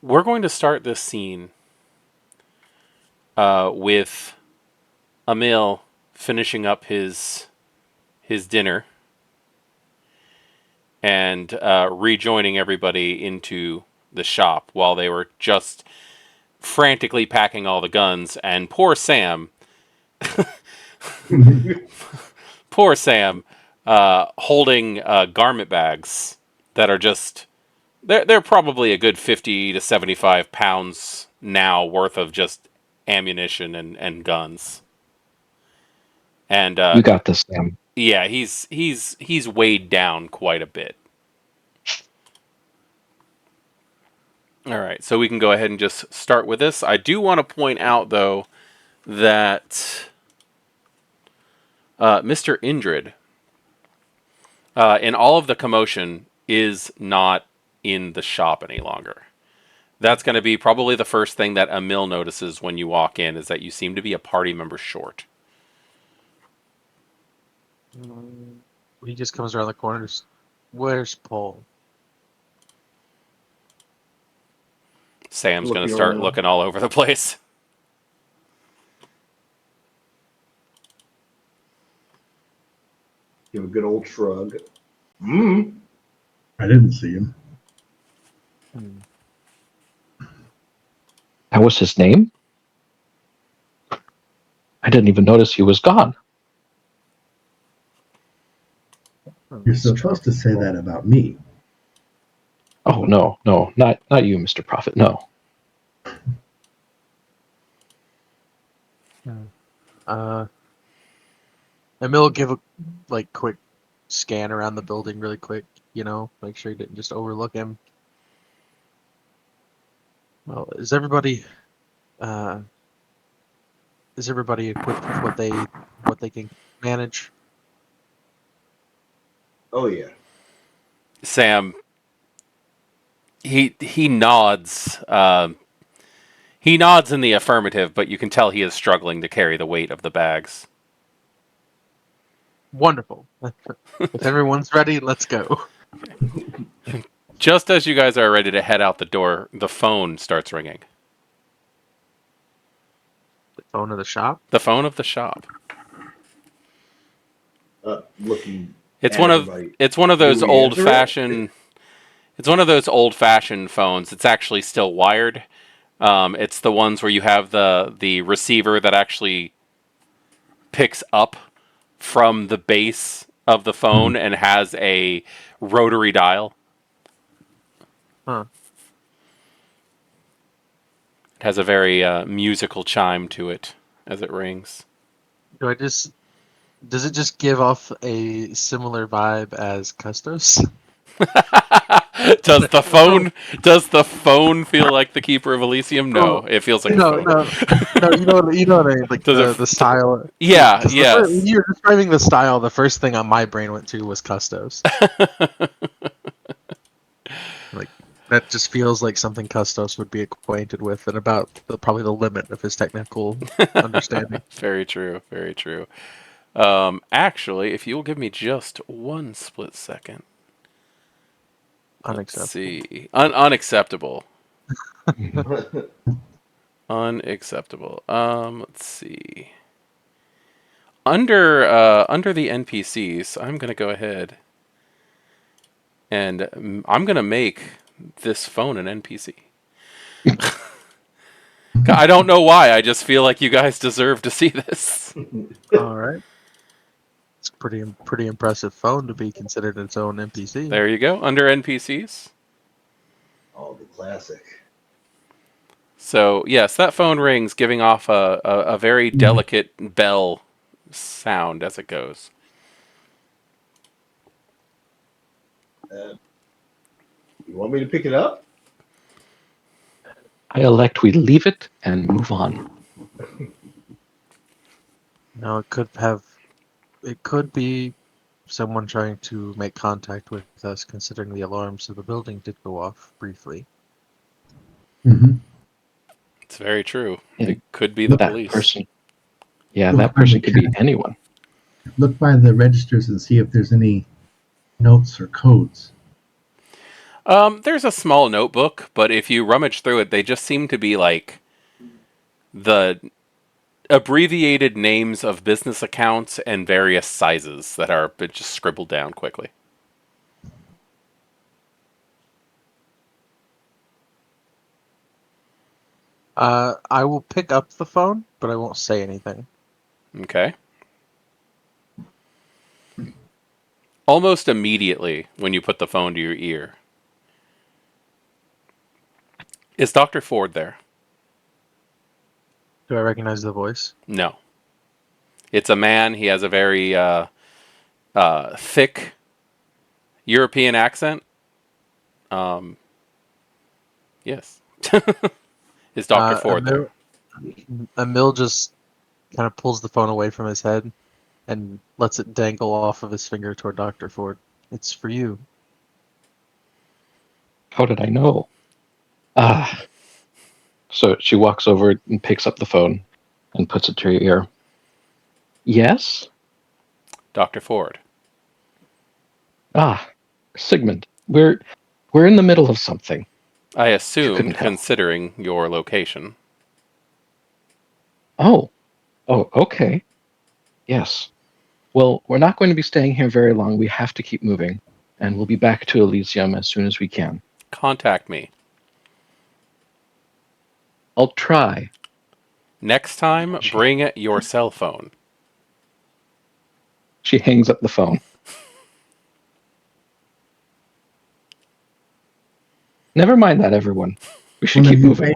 we're going to start this scene with Emil finishing up his dinner and rejoining everybody into the shop while they were just frantically packing all the guns. And poor Sam, holding garment bags that are just they're probably a good 50 to 75 pounds now worth of just ammunition and guns. And You got this, Sam. yeah, he's weighed down quite a bit. All right, so we can go ahead and just start with this. I do want to point out, though, that Mr. Indrid, in all of the commotion, is not in the shop any longer. That's going to be probably the first thing that Emil notices when you walk in, is that you seem to be a party member short. He just comes around the corners. Where's Paul? Sam's going to start looking all over the place. Give a good old shrug. I didn't see him. That was his name? I didn't even notice he was gone. You're supposed to say that about me. Oh, no, not you, Mr. Prophet, no. Emil give a quick scan around the building really quick, make sure he didn't just overlook him. Well, is everybody equipped with what they can manage? Oh yeah. Sam, he nods. He nods in the affirmative, but you can tell he is struggling to carry the weight of the bags. Wonderful. If everyone's ready, let's go. Just as you guys are ready to head out the door, the phone starts ringing. The phone of the shop? The phone of the shop. Looking. It's one of those old-fashioned. It's one of those old-fashioned phones. It's actually still wired. It's the ones where you have the receiver that actually picks up from the base of the phone and has a rotary dial. Huh. It has a very musical chime to it as it rings. Does it just give off a similar vibe as Custos? Does the phone feel like the Keeper of Elysium? No, it feels like a phone. No, you know what I mean, like the style. Yeah, yes. When you're describing the style, the first thing on my brain went to was Custos. That just feels like something Custos would be acquainted with, and about probably the limit of his technical understanding. Very true, very true. Actually, if you will give me just one split second. Unacceptable. Let's see. Unacceptable. Unacceptable. Let's see. Under the NPCs, I'm gonna go ahead and I'm gonna make this phone an NPC. I don't know why. I just feel like you guys deserve to see this. All right. It's pretty impressive phone to be considered its own NPC. There you go. Under NPCs. Oh, the classic. So yes, that phone rings, giving off a very delicate bell sound as it goes. You want me to pick it up? I elect we leave it and move on. No, it could be someone trying to make contact with us, considering the alarms of the building did go off briefly. Mm-hmm. It's very true. Yeah. It could be the That police. person. Yeah, that person could be anyone. Look by the registers and see if there's any notes or codes. There's a small notebook, but if you rummage through it, they just seem to be like the abbreviated names of business accounts and various sizes that are just scribbled down quickly. I will pick up the phone, but I won't say anything. Okay. Almost immediately, when you put the phone to your ear, is Dr. Ford there? Do I recognize the voice? No. It's a man. He has a very thick European accent. Yes. Is Dr. Ford there? Emil just kind of pulls the phone away from his head and lets it dangle off of his finger toward Dr. Ford. It's for you. How did I know? Ah. So she walks over and picks up the phone and puts it to her ear. Yes? Dr. Ford. Ah, Sigmund. We're in the middle of something. I You assumed, couldn't tell. considering your location. Oh, okay. Yes. Well, we're not going to be staying here very long. We have to keep moving, and we'll be back to Elysium as soon as we can. Contact me. I'll try. Next time, bring your cell phone. She hangs up the phone. Never mind that, everyone. We should keep moving.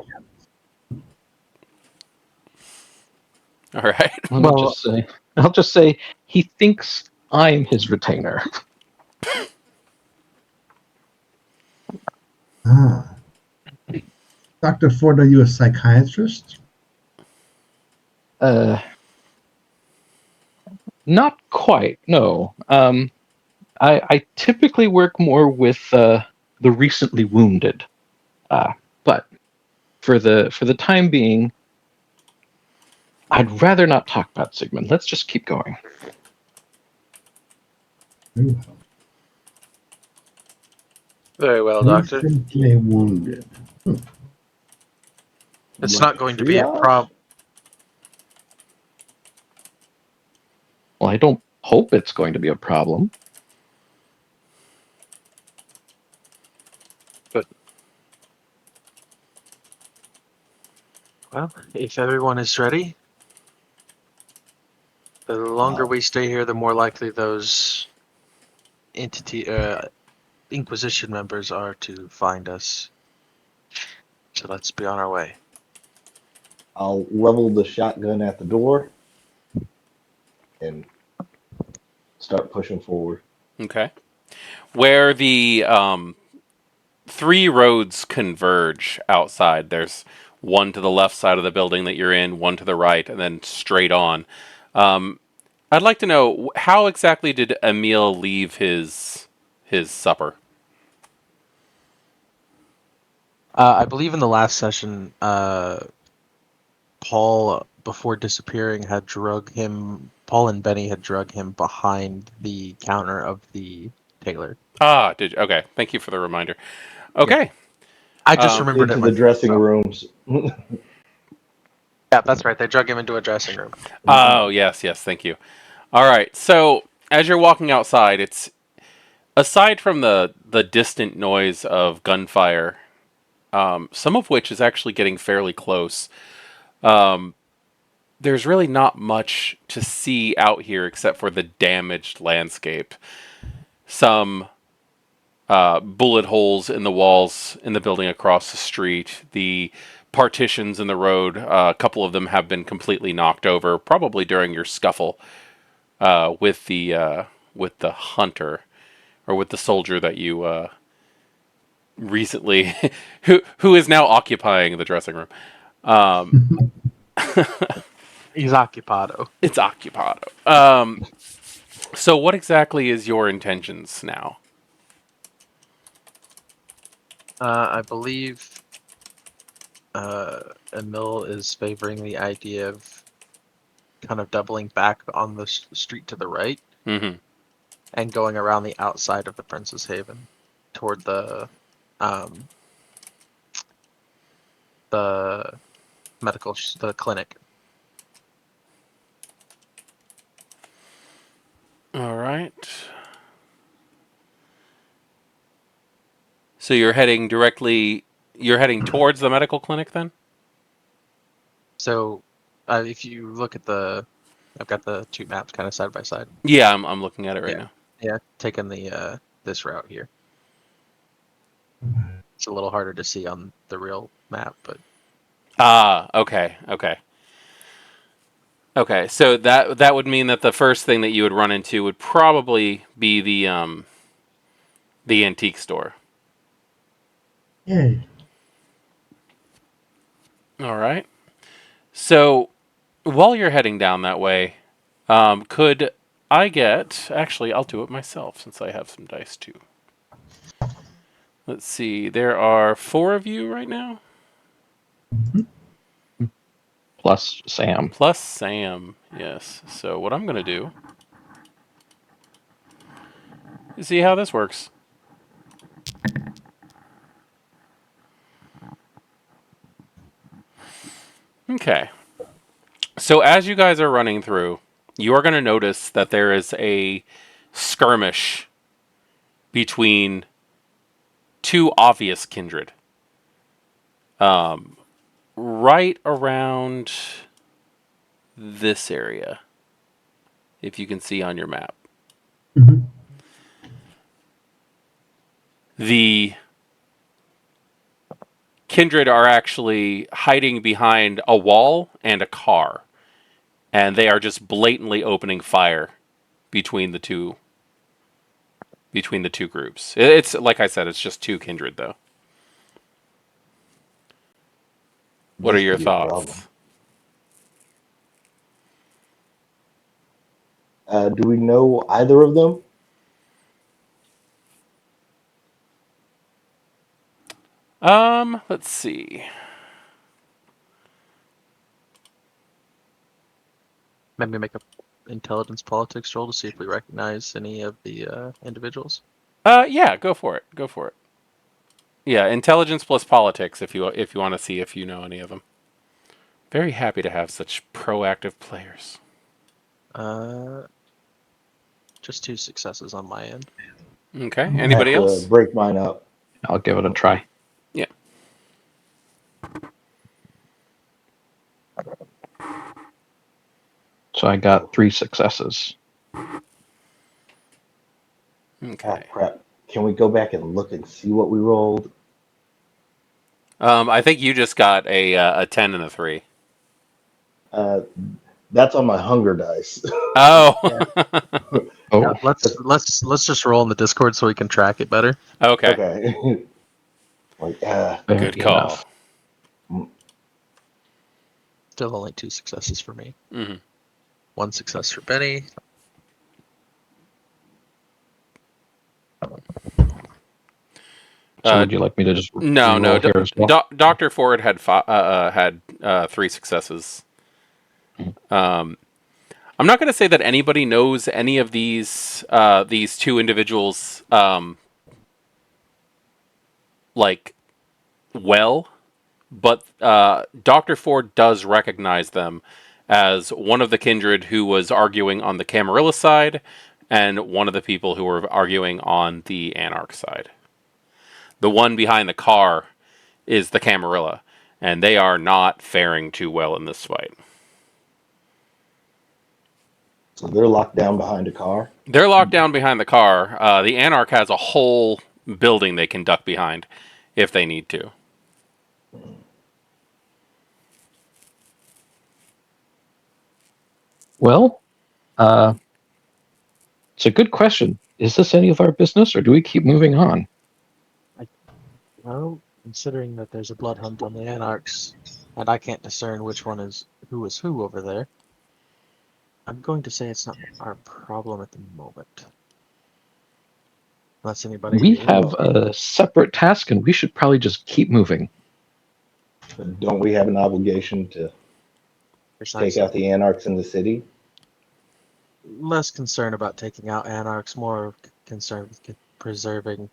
All right. I'll just say he thinks I'm his retainer. Ah. Dr. Ford, are you a psychiatrist? Not quite, no. I typically work more with the recently wounded. But for the time being, I'd rather not talk about Sigmund. Let's just keep going. Very well. Very well, Doctor. Recently wounded. It's not going to be a problem. Well, I don't hope it's going to be a problem. Well, if everyone is ready, the longer we stay here, the more likely those Inquisition members are to find us. So let's be on our way. I'll level the shotgun at the door and start pushing forward. Okay. Where the three roads converge outside, there's one to the left side of the building that you're in, one to the right, and then straight on. I'd like to know, how exactly did Emil leave his supper? I believe in the last session, Paul, before disappearing, had drug him. Paul and Benny had drug him behind the counter of the tailor. Ah, did you? Okay. Thank you for the reminder. Okay. I just remembered Into it the dressing myself. rooms. Yeah, that's right. They drug him into a dressing room. Oh, yes, thank you. All right. So, as you're walking outside, it's aside from the distant noise of gunfire, some of which is actually getting fairly close. There's really not much to see out here except for the damaged landscape. Some bullet holes in the walls in the building across the street. The partitions in the road, a couple of them have been completely knocked over, probably during your scuffle with the hunter or with the soldier that you recently who is now occupying the dressing room. He's occupado. It's occupado. So what exactly is your intentions now? I believe Emil is favoring the idea of kind of doubling back on the street to the right Mm-hmm. and going around the outside of the Princess Haven toward the the the clinic. All right. So you're heading towards the medical clinic then? So, if you look at I've got the two maps kind of side by side. Yeah, I'm looking at it right now. Yeah, taking the this route here. It's a little harder to see on the real map, but Ah, okay. Okay, so that would mean that the first thing that you would run into would probably be the antique store. Yay. All right. So while you're heading down that way, could I get? Actually, I'll do it myself since I have some dice too. Let's see. There are 4 of you right now, Plus Sam. plus Sam. Yes. So what I'm gonna do is see how this works. Okay. So as you guys are running through, you are going to notice that there is a skirmish between 2 obvious kindred. Right around this area, if you can see on your map. Mm-hmm. The kindred are actually hiding behind a wall and a car, and they are just blatantly opening fire between the two groups. It's like I said, it's just 2 kindred though. What are This your could be a problem. thoughts? Do we know either of them? Let's see. maybe make a intelligence politics roll to see if we recognize any of the individuals. Yeah, go for it. Yeah, intelligence plus politics if you want to see if you know any of them. Very happy to have such proactive players. Just 2 successes on my end. Okay. I Anybody have to else? break mine up. I'll give it a try. Yeah. So I got 3 successes. Okay. Oh, crap. Can we go back and look and see what we rolled? I think you just got a 10 and a 3. That's on my hunger dice. Oh. Oh, Yeah, let's just roll in the Discord so we can track it better. Okay. Okay. Like, fair Good call. enough. Still only 2 successes for me. Mhm. 1 success for Benny. So would you like me to just No. roll here as well? Dr. Ford had 3 successes. I'm not going to say that anybody knows any of these 2 individuals like well, but Dr. Ford does recognize them as one of the kindred who was arguing on the Camarilla side and one of the people who were arguing on the Anarch side. The one behind the car is the Camarilla, and they are not faring too well in this fight. So they're locked down behind a car. They're locked down behind the car. The Anarch has a whole building they can duck behind if they need to. Well, it's a good question. Is this any of our business, or do we keep moving on? Well, considering that there's a Bloodhunt on the Anarchs, and I can't discern which one is who over there, I'm going to say it's not our problem at the moment. Unless anybody... We have a separate task, and we should probably just keep moving. But don't we have an obligation to take out the anarchs in the city? Less concerned about taking out Anarchs, more concerned with preserving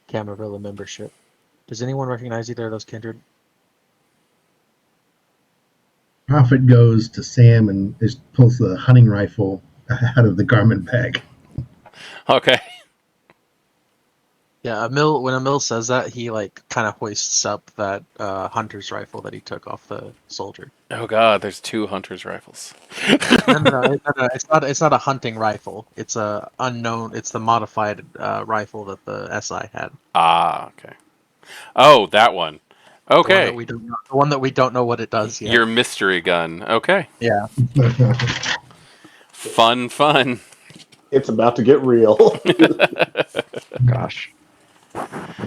Camarilla membership. Does anyone recognize either of those kindred? Prophet goes to Sam and pulls the hunting rifle out of the garment bag. Okay. Yeah, Emil. When Emil says that, he like kind of hoists up that hunter's rifle that he took off the soldier. Oh god, there's 2 hunter's rifles. No. It's not. It's not a hunting rifle. It's a unknown. It's the modified rifle that the SI had. Ah, okay. Oh, that one. The one that Okay. we don't know. The one that we don't know what it does yet. Your mystery gun. Okay. Yeah. Fun. It's about to get real. Gosh.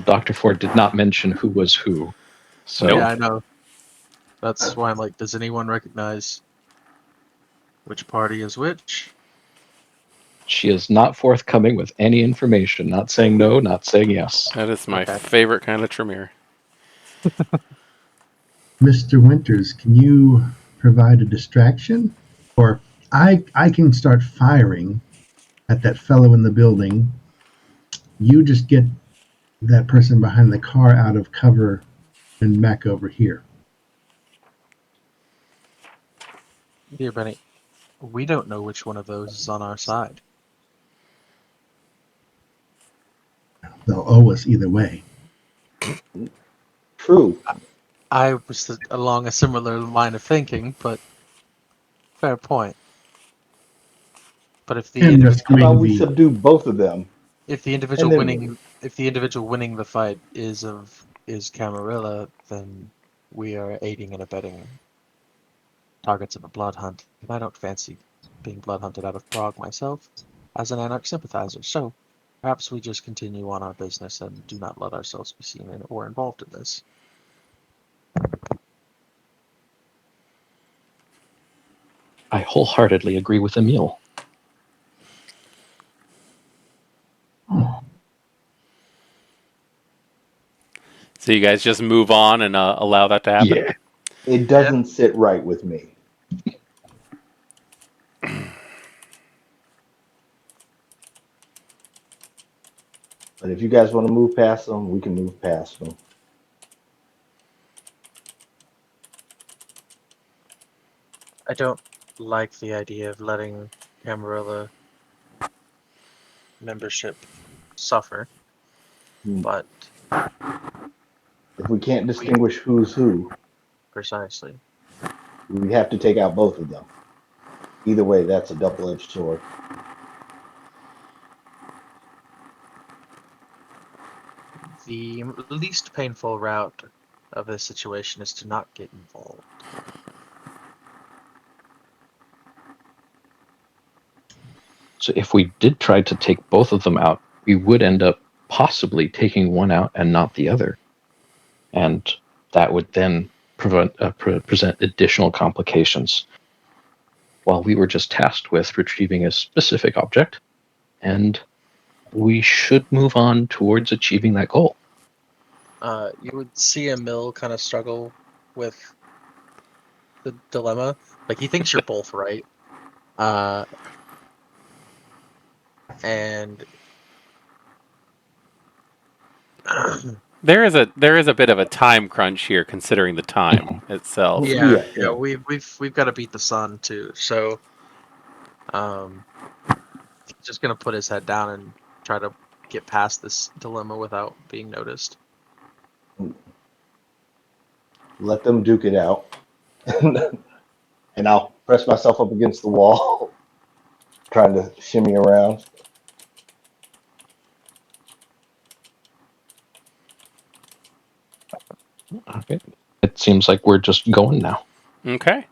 Dr. Ford did not mention who was who. So Nope. Yeah, I know. That's why I'm like, does anyone recognize which party is which? she is not forthcoming with any information, not saying no, not saying yes. That is my Okay. favorite kind of Tremere. Mr. Winters, can you provide a distraction? Or I can start firing at that fellow in the building. You just get that person behind the car out of cover and back over here. Dear Benny, we don't know which one of those is on our side. They'll owe us either way. True. I was along a similar line of thinking, but fair point. But if the And just How about we the subdue both of them? individual and then- winning the fight is Camarilla, then we are aiding and abetting targets of a blood hunt. And I don't fancy being blood hunted out of Prague myself as an anarch sympathizer. So perhaps we just continue on our business and do not let ourselves be seen or involved in this. I wholeheartedly agree with Emil. So you guys just move on and allow that to happen? Yeah. It doesn't sit right with me. But if you guys want to move past them, we can move past them. I don't like the idea of letting Camarilla membership suffer, but If we can't distinguish who's who, precisely. we have to take out both of them. Either way, that's a double-edged sword. The least painful route of this situation is to not get involved. So if we did try to take both of them out, we would end up possibly taking one out and not the other. And that would then present additional complications. While we were just tasked with retrieving a specific object, and we should move on towards achieving that goal. You would see Emil kind of struggle with the dilemma. Like, he thinks you're both right. And There is a bit of a time crunch here, considering the time itself. yeah, we've got to beat the sun too. So, he's just gonna put his head down and try to get past this dilemma without being noticed. Let them duke it out. And I'll press myself up against the wall, trying to shimmy around. Okay. It seems like we're just going now. Okay.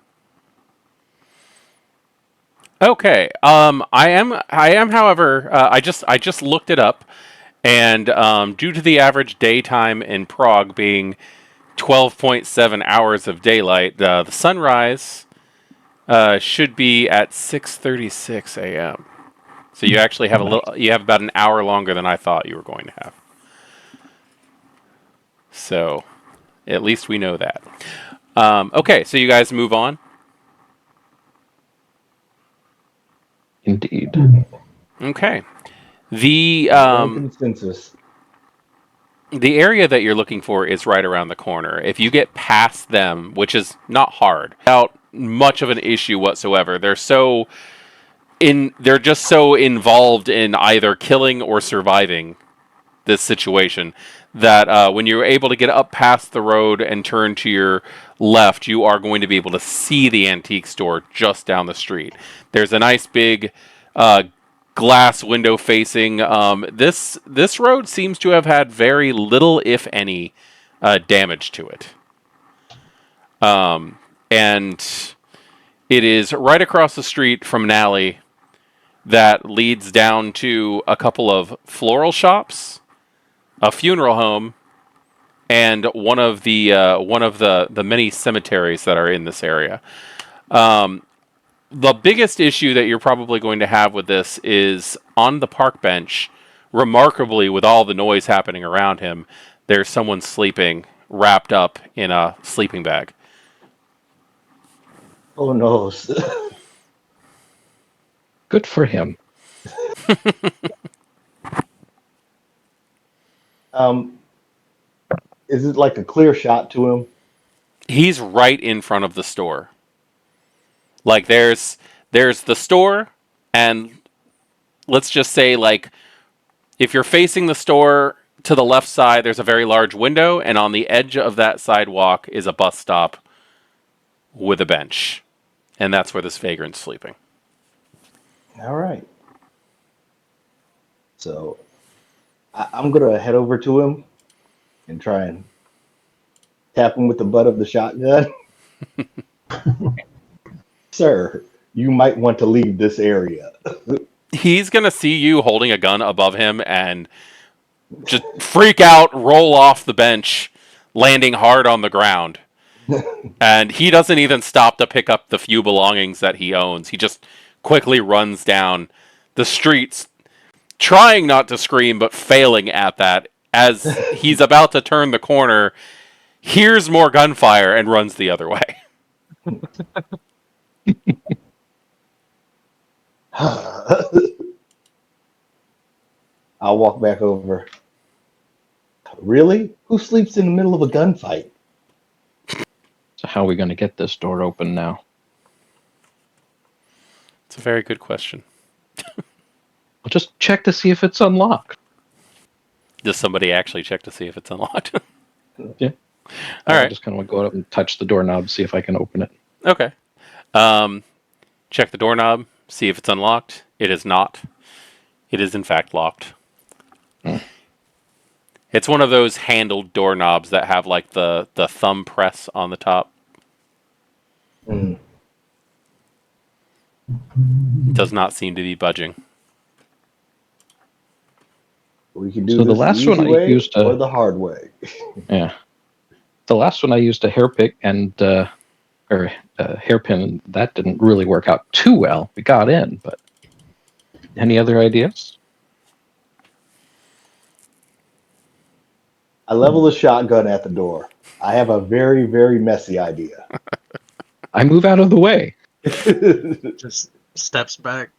Okay. I am, however, I just looked it up, and due to the average daytime in Prague being 12.7 hours of daylight, the sunrise should be at 6:36 a.m. So you actually have you have about an hour longer than I thought you were going to have. So, at least we know that. Okay, so you guys move on. Indeed. Okay. The One consensus. The area that you're looking for is right around the corner. If you get past them, which is not hard, without much of an issue whatsoever, they're just so involved in either killing or surviving this situation that when you're able to get up past the road and turn to your left, you are going to be able to see the antique store just down the street. There's a nice big glass window facing. This road seems to have had very little, if any, damage to it. And it is right across the street from an alley that leads down to a couple of floral shops, a funeral home, and one of the many cemeteries that are in this area. The biggest issue that you're probably going to have with this is on the park bench, remarkably with all the noise happening around him, there's someone sleeping wrapped up in a sleeping bag. Oh no. Good for him. Is it like a clear shot to him? He's right in front of the store. Like there's the store, and let's just say, like, if you're facing the store to the left side, there's a very large window, and on the edge of that sidewalk is a bus stop with a bench. And that's where this vagrant's sleeping. All right. So I'm going to head over to him and try and tap him with the butt of the shotgun. Sir, you might want to leave this area. He's going to see you holding a gun above him and just freak out, roll off the bench, landing hard on the ground. And he doesn't even stop to pick up the few belongings that he owns. He just quickly runs down the streets, trying not to scream, but failing at that. As he's about to turn the corner, hears more gunfire and runs the other way. I'll walk back over. Really? Who sleeps in the middle of a gunfight? So how are we going to get this door open now? It's a very good question. I'll just check to see if it's unlocked. Does somebody actually check to see if it's unlocked? Yeah. All I right. just kind of go up and touch the doorknob, see if I can open it. Okay. Check the doorknob, see if it's unlocked. It is not. It is in fact locked. It's one of those handled doorknobs that have like the thumb press on the top. Does not seem to be budging. We can do So the this last the one easy I way used or the hard way. Yeah. The last one I used a hairpick and hairpin. That didn't really work out too well. We got in, but any other ideas? I level the shotgun at the door. I have a very, very messy idea. I move out of the way. Just steps back.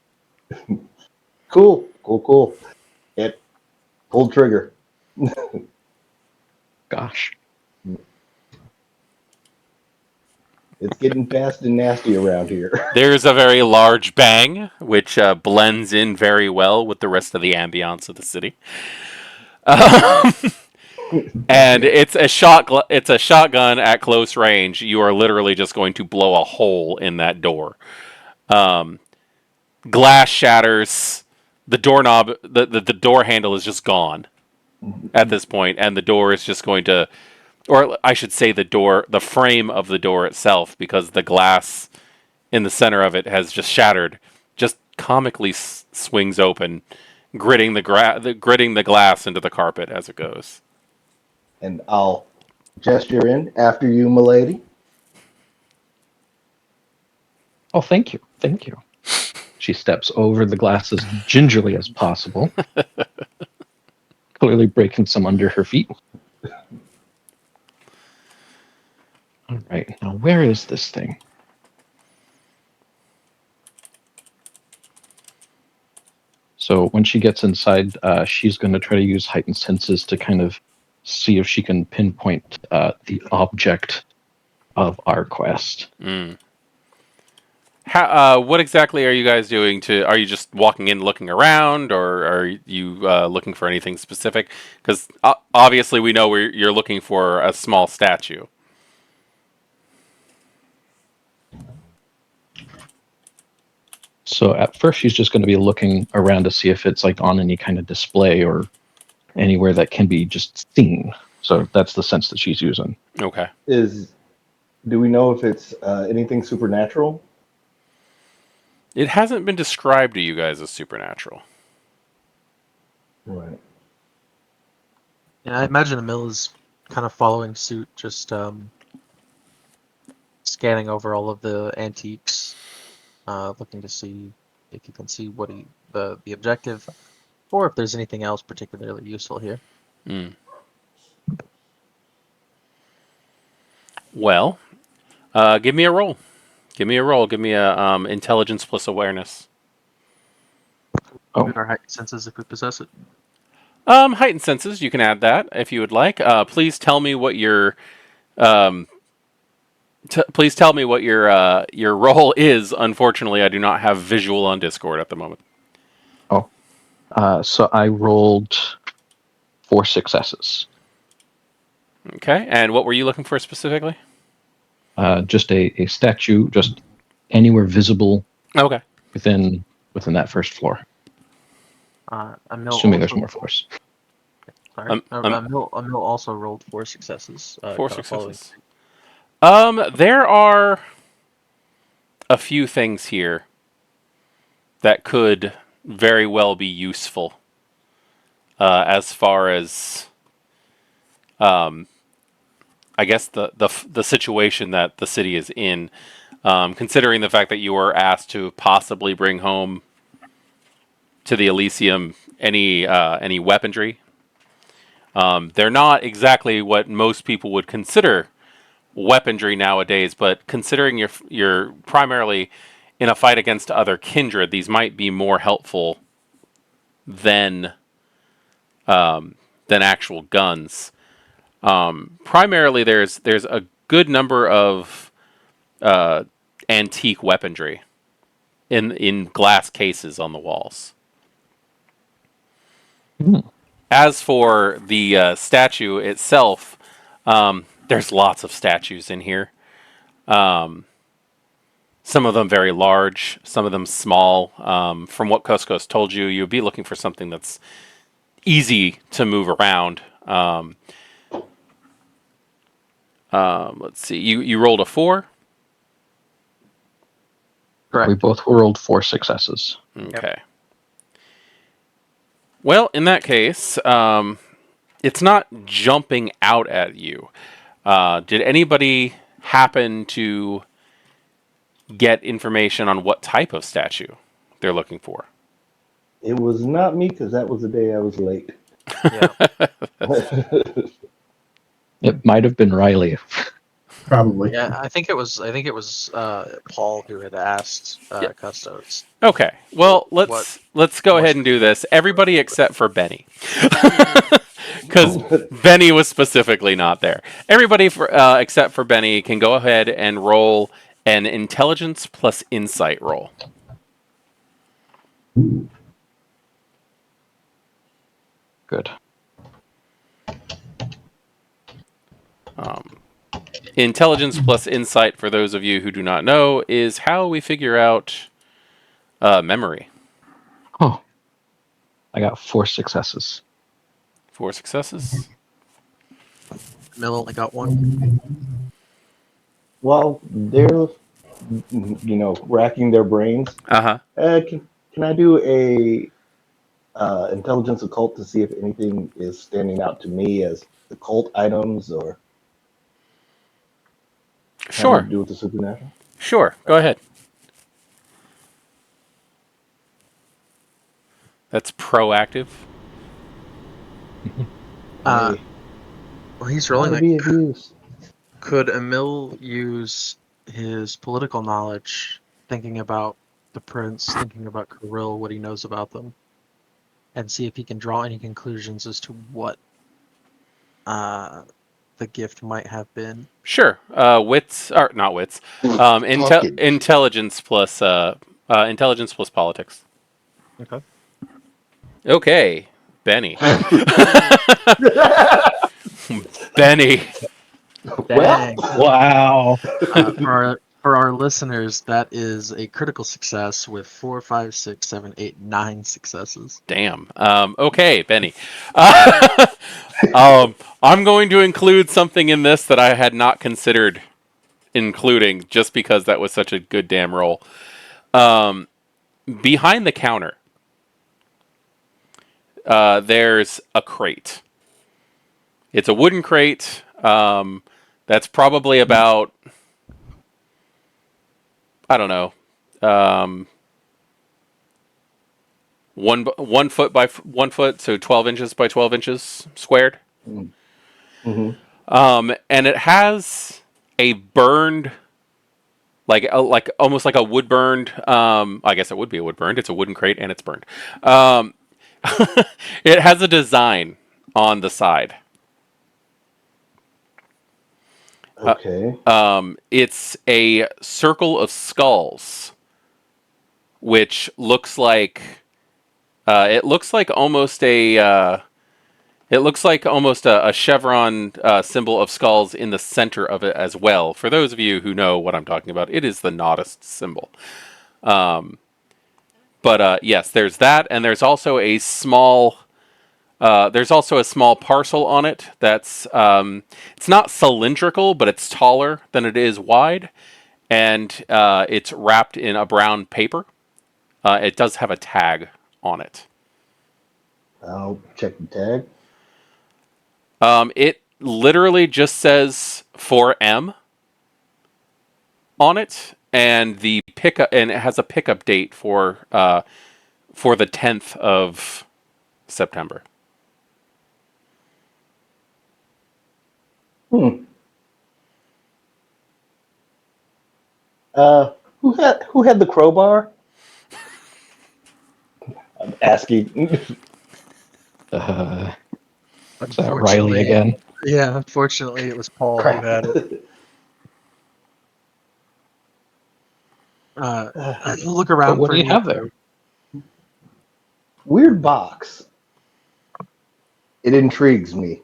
Cool. It pulled trigger. Gosh. It's getting fast and nasty around here. There's a very large bang, which blends in very well with the rest of the ambiance of the city. And it's a shotgun at close range. You are literally just going to blow a hole in that door. Glass shatters. The doorknob, the door handle is just gone at this point, and the door is just going to, or I should say the frame of the door itself, because the glass in the center of it has just shattered, just comically swings open, gritting the glass into the carpet as it goes. And I'll gesture in after you, milady. Oh, thank you. Thank you. She steps over the glass as gingerly as possible, clearly breaking some under her feet. All right, now where is this thing? So when she gets inside, she's going to try to use heightened senses to kind of see if she can pinpoint the object of our quest. Mm. What exactly are you guys doing? Are you just walking in, looking around, or are you looking for anything specific? Because obviously we know you're looking for a small statue. So at first she's just going to be looking around to see if it's like on any kind of display or anywhere that can be just seen. So that's the sense that she's using. Okay. Do we know if it's anything supernatural? It hasn't been described to you guys as supernatural. Right. Yeah, I imagine Emil is kind of following suit, just scanning over all of the antiques, looking to see if you can see what the objective, or if there's anything else particularly useful here. Mm. Well, give me a roll. Give me a intelligence plus awareness. Oh. With our heightened senses, if we possess it. Heightened senses. You can add that if you would like. Please tell me what your please tell me what your role is. Unfortunately, I do not have visual on Discord at the moment. So I rolled 4 successes. Okay, and what were you looking for specifically? Just a statue, just anywhere visible. Okay. Within that first floor. Assuming there's more floors. Sorry. Emil also rolled 4 successes. 4 successes. There are a few things here that could very well be useful as far as I guess the situation that the city is in, considering the fact that you were asked to possibly bring home to the Elysium any weaponry. They're not exactly what most people would consider weaponry nowadays, but considering you're primarily in a fight against other kindred, these might be more helpful than actual guns. Primarily, there's a good number of antique weaponry in glass cases on the walls. As for the statue itself, there's lots of statues in here. Some of them very large, some of them small. From what Koskos told you, you'd be looking for something that's easy to move around. Let's see. You rolled a 4? Correct. We both rolled 4 successes. Okay. Yep. Well, in that case, it's not jumping out at you. Did anybody happen to get information on what type of statue they're looking for? It was not me because that was the day I was late. Yeah. It might have been Riley. Probably. Yeah, I think it was Paul who had asked Custos. Okay. Well, let's go ahead and do this. Everybody except for Benny. Because Benny was specifically not there. Everybody except for Benny can go ahead and roll an intelligence plus insight roll. Good. Intelligence plus insight, for those of you who do not know, is how we figure out memory. Oh, I got 4 successes. 4 successes. Emil only got 1. While they're, racking their brains, Uh-huh. can I do a intelligence occult to see if anything is standing out to me as the cult items or Sure. having to do with the supernatural? Sure. Go ahead. That's proactive. Well, he's rolling How to be like. abused. Could Emil use his political knowledge, thinking about the prince, thinking about Kirill, what he knows about them, and see if he can draw any conclusions as to what the gift might have been? Sure. Wits or not wits. Talking. Intelligence plus politics. Okay. Okay, Benny. Benny. Well, Dang. Wow. For our listeners, that is a critical success with 4, 5, 6, 7, 8, 9 successes. Damn. Okay, Benny. I'm going to include something in this that I had not considered including, just because that was such a good damn roll. Behind the counter, there's a crate. It's a wooden crate. That's probably about, I don't know, 1 foot by 1 foot, so 12 inches by 12 inches squared. mm-hmm. And it has a burned, like almost like a wood burned. I guess it would be a wood burned. It's a wooden crate and it's burned. It has a design on the side. Okay. It's a circle of skulls, which looks like it looks like almost a a chevron symbol of skulls in the center of it as well. For those of you who know what I'm talking about, it is the Nodist symbol. But yes, there's that, and there's also a small parcel on it that's it's not cylindrical, but it's taller than it is wide, and it's wrapped in a brown paper. It does have a tag on it. I'll check the tag. It literally just says 4M on it, and the pickup, and it has a pickup date for the 10th of September. Hmm. Who had the crowbar? I'm asking. Is that Riley again? Yeah, unfortunately, it was Paul who had it. Look around But what for do you any have other- there? Weird box. It intrigues me.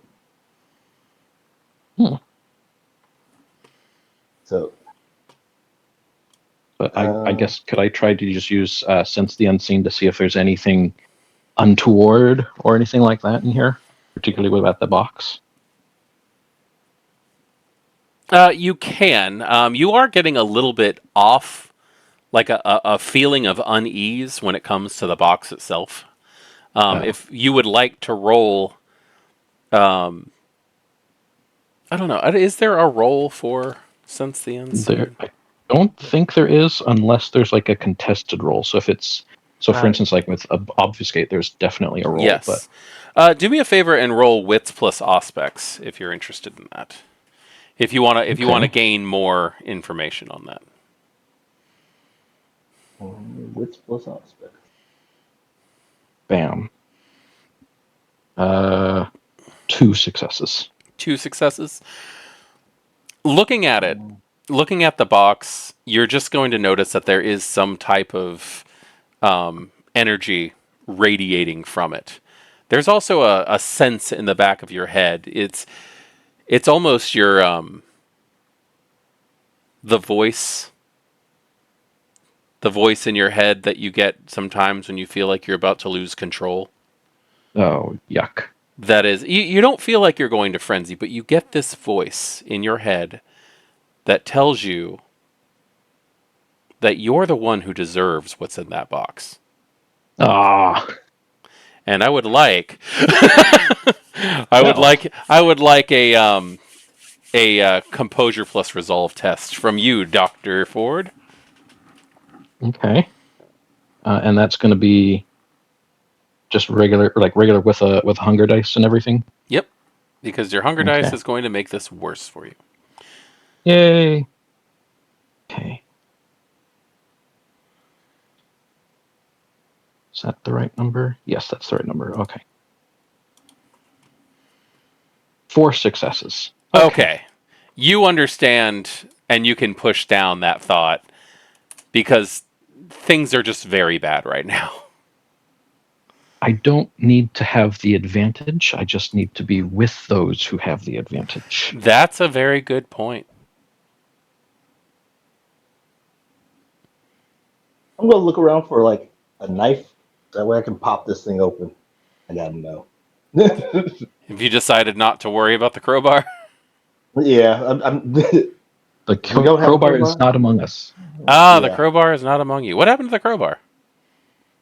So, But I guess, could I try to just use Sense the Unseen to see if there's anything untoward or anything like that in here, particularly about the box? You can. You are getting a little bit off, like a feeling of unease when it comes to the box itself. If you would like to roll, I don't know. Is there a roll for Sense the Unseen? I don't think there is, unless there's like a contested roll. So if it's for instance, like with Obfuscate, there's definitely a roll. Yes. But do me a favor and roll Wits plus Aspects if you're interested in that. If you want to gain more information on that. wits plus aspect. bam. 2 successes. 2 successes. Looking at it, looking at the box, you're just going to notice that there is some type of energy radiating from it. There's also a sense in the back of your head. It's almost your the voice in your head that you get sometimes when you feel like you're about to lose control. Oh, yuck. That is, you don't feel like you're going to frenzy, but you get this voice in your head that tells you that you're the one who deserves what's in that box. Ah. And I would like, I would like a composure plus resolve test from you, Dr. Ford. Okay. And that's going to be just regular with a hunger dice and everything. Yep, because your hunger dice is going to make this worse for you. Yay. Okay. Is that the right number? Yes, that's the right number. Okay. 4 successes. Okay. You understand, and you can push down that thought because things are just very bad right now. I don't need to have the advantage. I just need to be with those who have the advantage. That's a very good point. I'm gonna look around for like a knife. That way I can pop this thing open. I gotta know. Have you decided not to worry about the crowbar? Yeah, The We don't have a crowbar is crowbar? not among us. The Yeah. crowbar is not among you. What happened to the crowbar?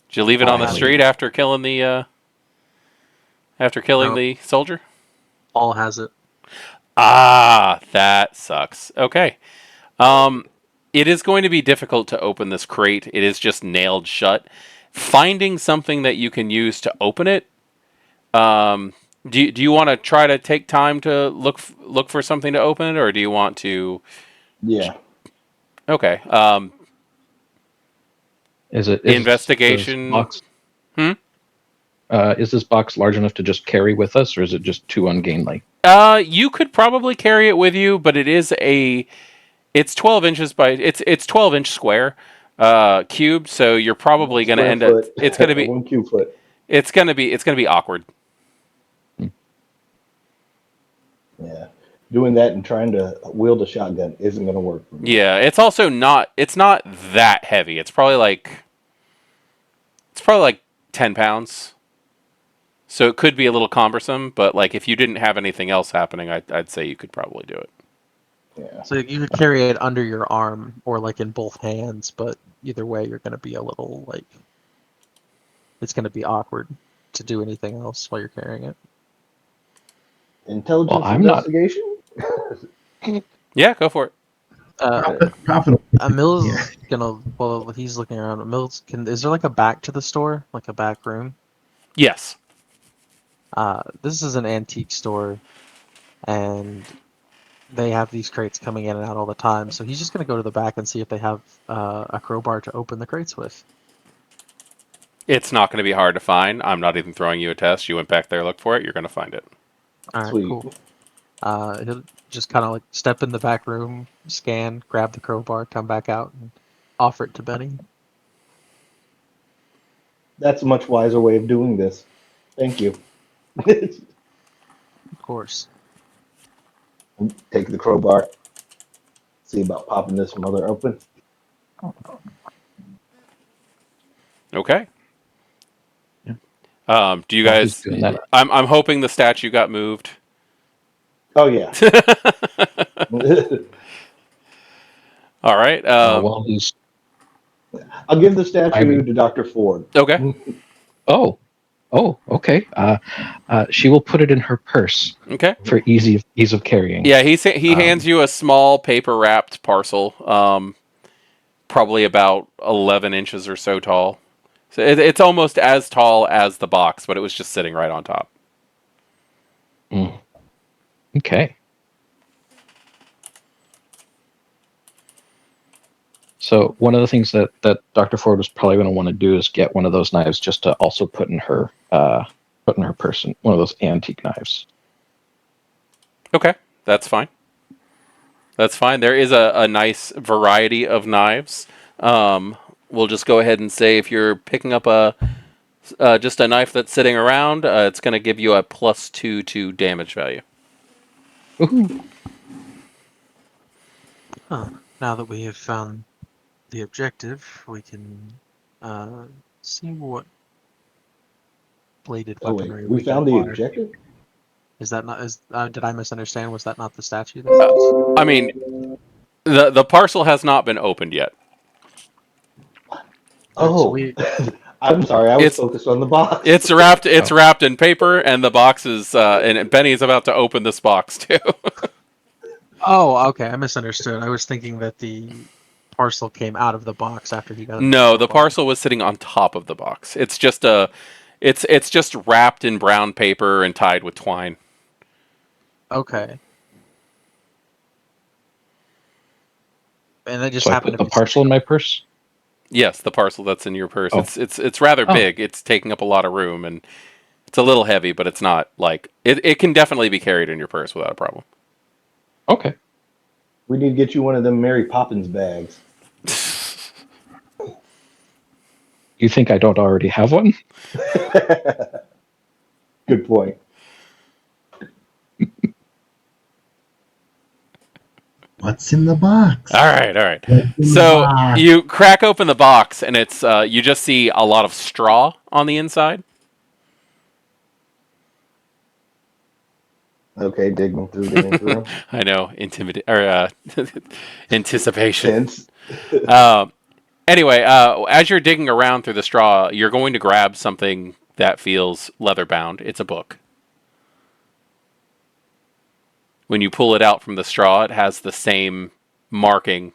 Did you leave it on the have it. street after killing the No. soldier? Paul has it. Ah, that sucks. Okay. It is going to be difficult to open this crate. It is just nailed shut. Finding something that you can use to open it. Do you want to try to take time to look for something to open it, or do you want to? Yeah. Okay. Is Investigation. Box, is this box large enough to just carry with us, or is it just too ungainly? You could probably carry it with you, but it's 12 inches by it's 12-inch square cube, so you're probably going to end up it's going to be 1 cube foot. it's going to be awkward. Yeah. Doing that and trying to wield a shotgun isn't gonna work for me. Yeah, it's also not that heavy. It's probably like 10 pounds. So it could be a little cumbersome, but like if you didn't have anything else happening, I'd say you could probably do it. Yeah. So you could carry it under your arm or like in both hands, but either way, you're going to be a little like it's going to be awkward to do anything else while you're carrying it. Intelligence Well, I'm not- investigation? Yeah, go for it. Profitable. Mills Yeah. gonna well he's looking around. Mills is there like a back to the store, like a back room? Yes. This is an antique store, and they have these crates coming in and out all the time. So he's just gonna go to the back and see if they have a crowbar to open the crates with. It's not going to be hard to find. I'm not even throwing you a test. You went back there, look for it. You're going to find it. All right, Sweet. cool. He'll just kind of like step in the back room, scan, grab the crowbar, come back out, and offer it to Benny. That's a much wiser way of doing this. Thank you. Of course. Take the crowbar. See about popping this mother open. Okay. Yeah. Do you While he's guys? doing that, I'm hoping the statue got moved. Oh yeah. All right. while he's I'll give the statue I mean- to Dr. Ford. Okay. oh, okay. She will put it in her purse Okay. for ease of carrying. Yeah, he hands you a small paper wrapped parcel, probably about 11 inches or so tall. So it's almost as tall as the box, but it was just sitting right on top. Okay. So one of the things that Dr. Ford was probably going to want to do is get one of those knives just to also put in her purse, one of those antique knives. Okay, that's fine. That's fine. There is a nice variety of knives. We'll just go ahead and say if you're picking up just a knife that's sitting around, it's going to give you a +2 to damage value. Woohoo. Now that we have found the objective, we can see what bladed Oh weaponry wait, we can found the acquire. objective? Is that not? Did I misunderstand? Was that not the statue? That I mean, the parcel has not been opened yet. Oh, I'm sorry. I was It's- focused on the box. It's wrapped. It's wrapped in paper, and the box is. And Benny's about to open this box too. Oh, okay. I misunderstood. I was thinking that the parcel came out of the box after he got it. No, the parcel was sitting on top of the box. It's just it's just wrapped in brown paper and tied with twine. Okay. And that just So I happened put to the be parcel in my purse. Yes, the parcel that's in your purse. Oh. It's rather Oh. big. It's taking up a lot of room, and It's a little heavy, but it's not like it can definitely be carried in your purse without a problem. Okay. We need to get you one of them Mary Poppins bags. You think I don't already have one? Good point. What's in the box? All right, all right. What's in the So box? you crack open the box, and it's you just see a lot of straw on the inside. Okay, digging through. I know, anticipation. Tense. Anyway, as you're digging around through the straw, you're going to grab something that feels leather bound. It's a book. When you pull it out from the straw, it has the same marking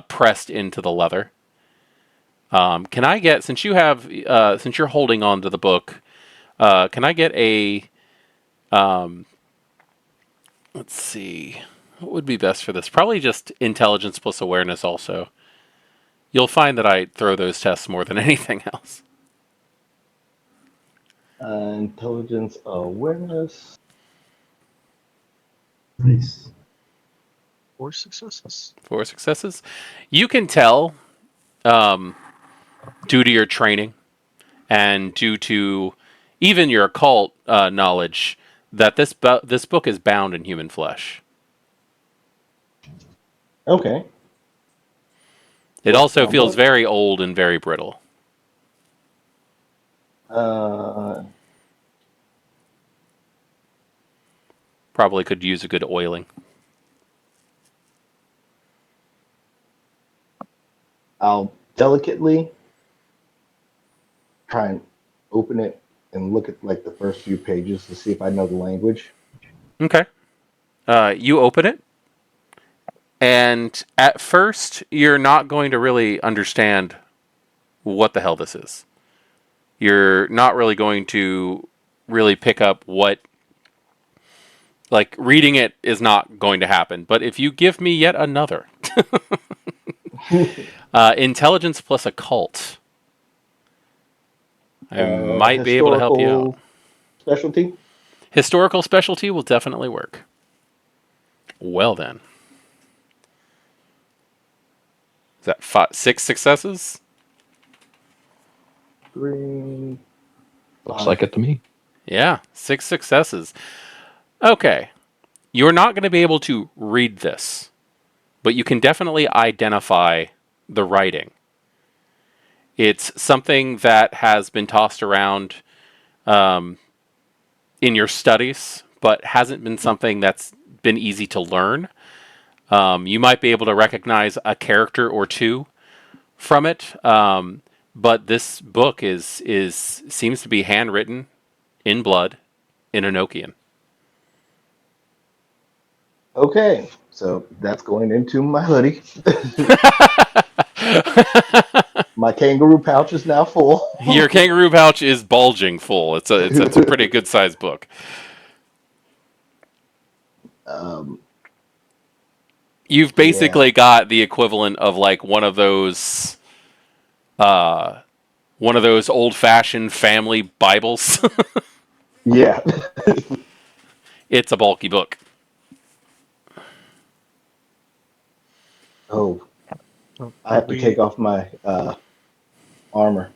pressed into the leather. Can I get, since you're holding on to the book, can I get a, let's see, what would be best for this? Probably just intelligence plus awareness also. You'll find that I throw those tests more than anything else. Intelligence, awareness. Nice. 4 successes. 4 successes. You can tell, due to your training and due to even your occult knowledge, that this book is bound in human flesh. Okay. It also bound feels book? very old and very brittle. Probably could use a good oiling. I'll delicately try and open it and look at like the first few pages to see if I know the language. Okay. You open it, and at first you're not going to really understand what the hell this is. You're not really going to really pick up what, like, reading it is not going to happen. But if you give me yet another intelligence plus occult, I might be able to help you out. Specialty? Historical specialty will definitely work. Well then. Is that 6 successes? 3. Looks like it to me. Yeah, 6 successes. Okay. You're not going to be able to read this, but you can definitely identify the writing. It's something that has been tossed around in your studies, but hasn't been something that's been easy to learn. You might be able to recognize a character or two from it, but this book seems to be handwritten in blood in Enochian. Okay, so that's going into my hoodie. My kangaroo pouch is now full. Your kangaroo pouch is bulging full. It's a pretty good sized book. You've basically got the equivalent of like one of those old fashioned family Bibles. Yeah. It's a bulky book. Oh, I have to take off my armor.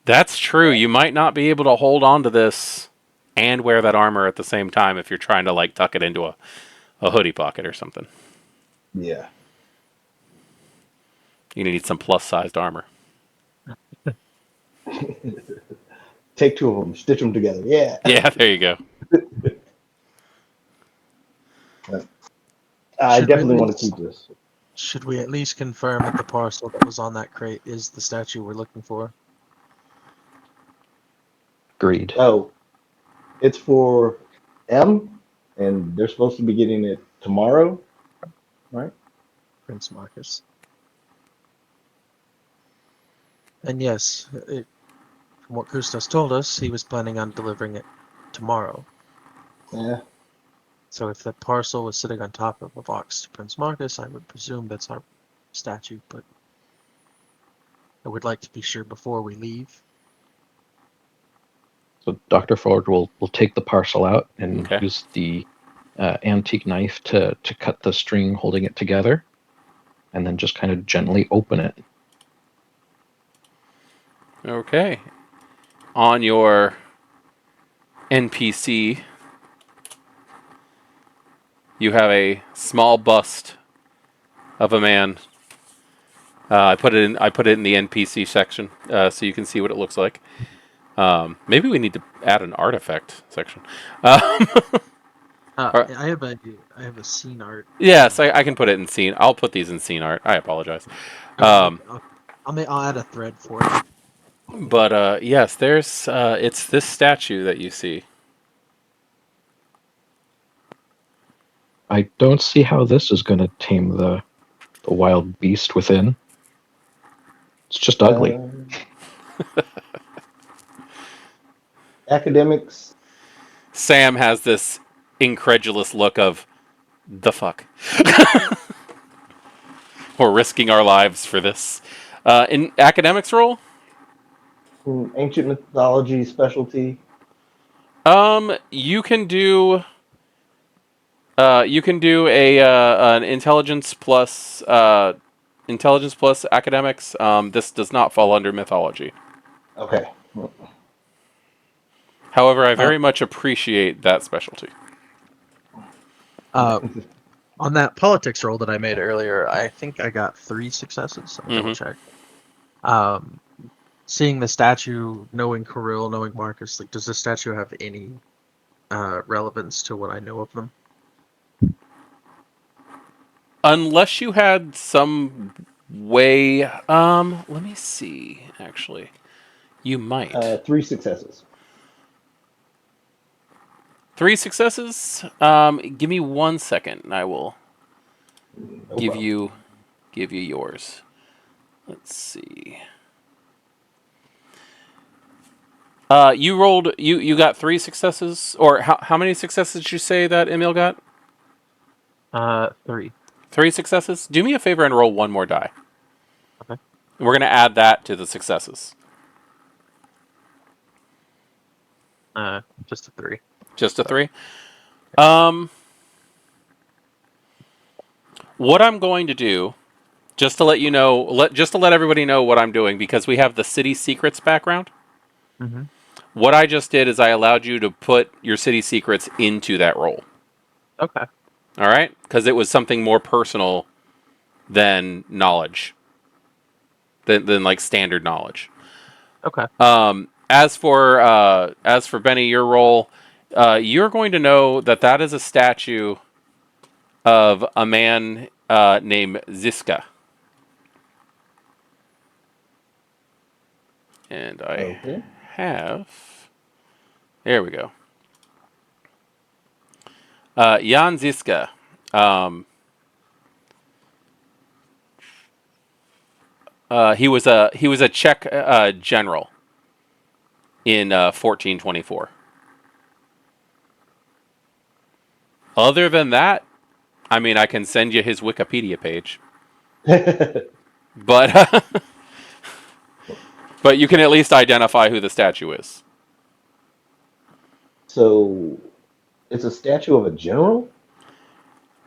That's true. You might not be able to hold on to this and wear that armor at the same time if you're trying to like tuck it into a hoodie pocket or something. Yeah. You need some plus sized armor. Take 2 of them, stitch them together. Yeah. Yeah, there you go. I definitely want to keep this. Should we at least confirm that the parcel that was on that crate is the statue we're looking for? Agreed. Oh, it's for M, and they're supposed to be getting it tomorrow, right? Prince Marcus. And yes, from what Kustos told us, he was planning on delivering it tomorrow. Yeah. So if the parcel was sitting on top of a box to Prince Marcus, I would presume that's our statue, but I would like to be sure before we leave. So Dr. Ford will take the parcel out and Okay. use the antique knife to cut the string holding it together, and then just kind of gently open it. Okay. On your NPC, you have a small bust of a man. I put it in the NPC section so you can see what it looks like. Maybe we need to add an artifact section. Or- I have a scene art. yes, I can put it in scene. I'll put these in scene art. I apologize. I'll add a thread for it. But yes, there's it's this statue that you see. I don't see how this is going to tame the wild beast within. It's just ugly. Academics. Sam has this incredulous look of the fuck. We're risking our lives for this. In academics role, Ancient mythology specialty. you can do a an intelligence plus academics. This does not fall under mythology. Okay. However, I very much appreciate that specialty. On that politics roll that I made earlier, I think I got 3 successes. I'll double check. Seeing the statue, knowing Kirill, knowing Marcus, like, does this statue have any relevance to what I know of them? Unless you had some way, let me see. Actually, you might. 3 successes. 3 successes. Give me 1 second, and I will give you yours. Let's see. You rolled. You got 3 successes, or how many successes did you say that Emil got? 3. 3 successes. Do me a favor and roll 1 more die. Okay. We're gonna add that to the successes. Just a 3. Just a 3. What I'm going to do, just to let you know, just to let everybody know what I'm doing, because we have the city secrets background. Mm-hmm. What I just did is I allowed you to put your city secrets into that role. Okay. All right, because it was something more personal than knowledge, than like standard knowledge. Okay. As for Benny, your role, you're going to know that is a statue of a man named Ziska. And I have... There we go. Jan Ziska. He was a Czech general in 1424. Other than that, I mean, I can send you his Wikipedia page. But but you can at least identify who the statue is. So, it's a statue of a general?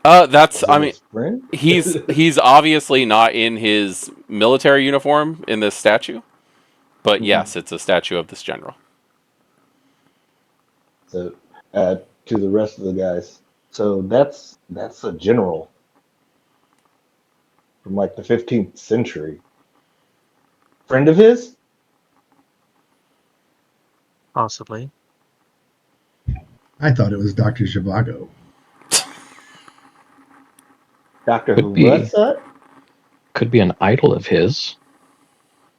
That's, I mean, his friend? he's obviously not in his military uniform in this statue, but yes, it's a statue of this general. So, to the rest of the guys. So that's a general from like the 15th century. Friend of his? Possibly. I thought it was Dr. Zhivago. Doctor Could Who? be. What's that? Could be an idol of his.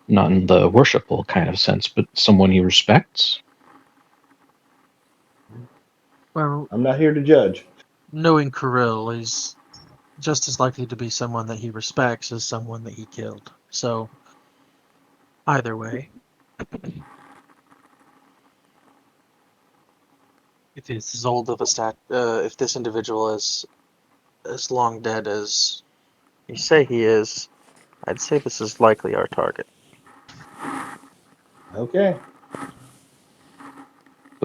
Not in the worshipful kind of sense, but someone he respects. Well, I'm not here to judge. knowing Kirill is just as likely to be someone that he respects as someone that he killed. So, either way, if it's as old of a if this individual is as long dead as you say he is, I'd say this is likely our target. Okay.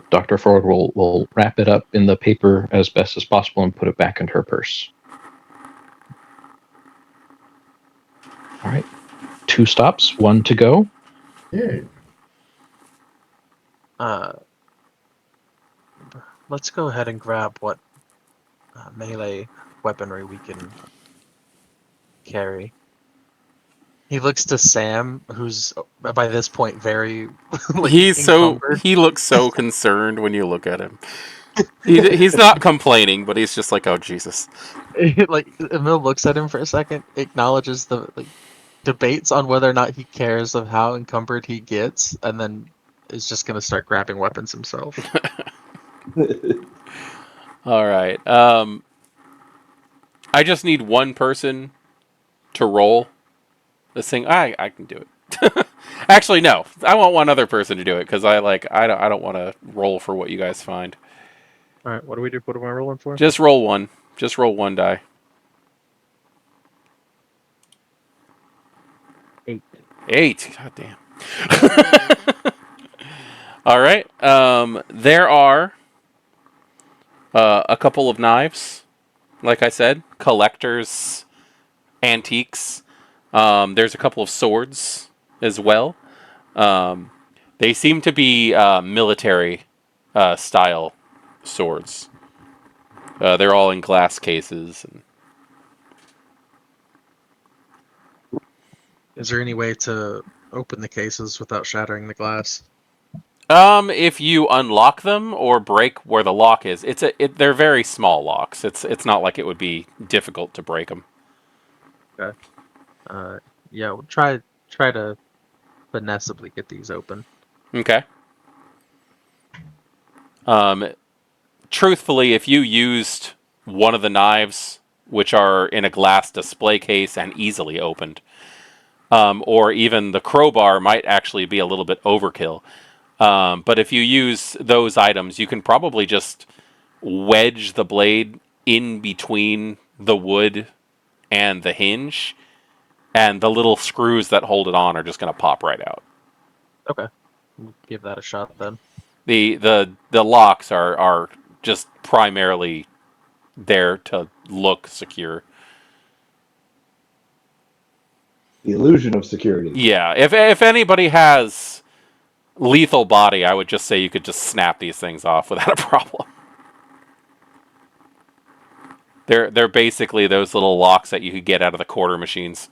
Dr. Ford will wrap it up in the paper as best as possible and put it back in her purse. All right. 2 stops, 1 to go. Yeah. Let's go ahead and grab what melee weaponry we can carry. He looks to Sam, who's by this point very encumbered. He looks so concerned when you look at him. He's not complaining, but he's just like, oh Jesus. Like Emil looks at him for a second, acknowledges the debates on whether or not he cares of how encumbered he gets, and then is just gonna start grabbing weapons himself. All right. I just need one person to roll this thing. I can do it. Actually, no. I want one other person to do it because I don't want to roll for what you guys find. All right, what do we do? What am I rolling for? Just roll one. Just roll 1 die. 8. 8. God damn. All right. There are a couple of knives. Like I said, collectors, antiques. There's a couple of swords as well. They seem to be military style swords. They're all in glass cases. Is there any way to open the cases without shattering the glass? If you unlock them or break where the lock is, they're very small locks. It's not like it would be difficult to break them. Okay. Yeah, we'll try to finessibly get these open. Okay. Truthfully, if you used one of the knives, which are in a glass display case and easily opened, or even the crowbar might actually be a little bit overkill. But if you use those items, you can probably just wedge the blade in between the wood and the hinge, and the little screws that hold it on are just going to pop right out. Okay. We'll give that a shot then. The locks are just primarily there to look secure. The illusion of security. Yeah, if anybody has lethal body, I would just say you could just snap these things off without a problem. They're basically those little locks that you could get out of the quarter machines.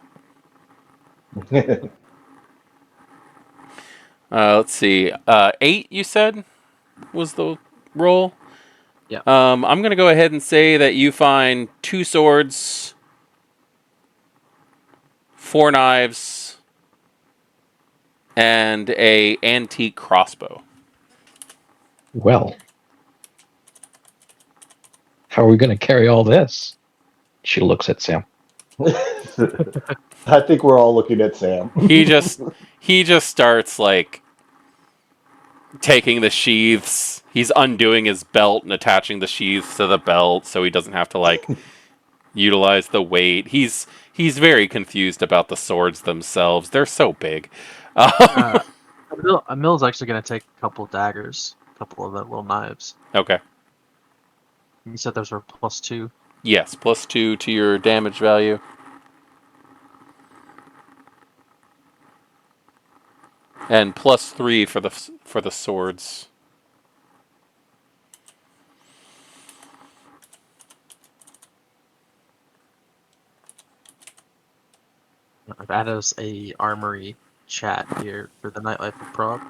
Let's see. 8, you said, was the roll? Yeah. I'm going to go ahead and say that you find 2 swords, 4 knives, and a antique crossbow. Well, how are we going to carry all this? She looks at Sam. I think we're all looking at Sam. He just starts like taking the sheaths. He's undoing his belt and attaching the sheaths to the belt so he doesn't have to like utilize the weight. He's very confused about the swords themselves. They're so big. Emil's actually going to take a couple daggers, a couple of the little knives. Okay. You said those were +2. Yes, +2 to your damage value. And +3 for the swords. I've added us a armory chat here for the Nightlife of Prague,